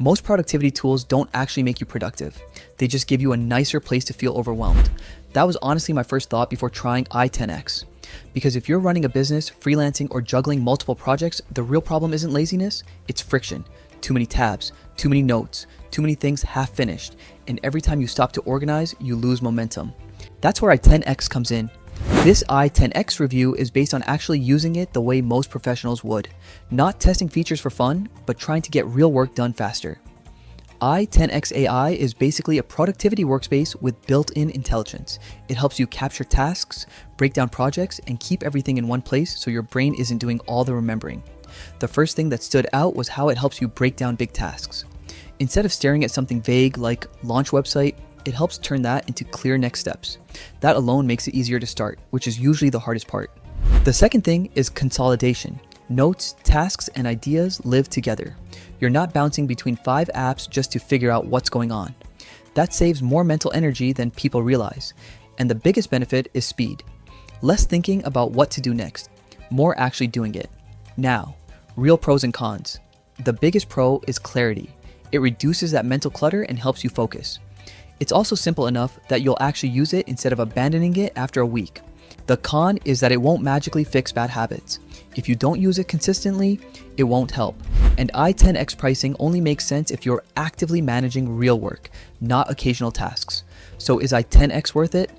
Most productivity tools don't actually make you productive. They just give you a nicer place to feel overwhelmed. That was honestly my first thought before trying i10X. Because if you're running a business, freelancing, or juggling multiple projects, the real problem isn't laziness, it's friction. Too many tabs, too many notes, too many things half finished, and every time you stop to organize, you lose momentum. That's where i10X comes in. This i10X review is based on actually using it the way most professionals would. Not testing features for fun, but trying to get real work done faster. i10X AI is basically a productivity workspace with built-in intelligence. It helps you capture tasks, break down projects, and keep everything in one place so your brain isn't doing all the remembering. The first thing that stood out was how it helps you break down big tasks. Instead of staring at something vague like launch website, it helps turn that into clear next steps. That alone makes it easier to start, which is usually the hardest part. The second thing is consolidation. Notes, tasks, and ideas live together. You're not bouncing between 5 apps just to figure out what's going on. That saves more mental energy than people realize. And the biggest benefit is speed. Less thinking about what to do next, more actually doing it. Now, real pros and cons. The biggest pro is clarity. It reduces that mental clutter and helps you focus. It's also simple enough that you'll actually use it instead of abandoning it after a week. The con is that it won't magically fix bad habits. If you don't use it consistently, it won't help. And i10X pricing only makes sense if you're actively managing real work, not occasional tasks. So is i10X worth it?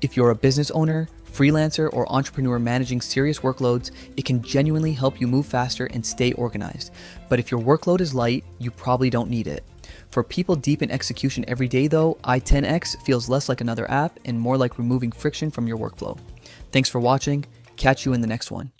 If you're a business owner, freelancer, or entrepreneur managing serious workloads, it can genuinely help you move faster and stay organized. But if your workload is light, you probably don't need it. For people deep in execution every day though, i10X feels less like another app and more like removing friction from your workflow. Thanks for watching. Catch you in the next one.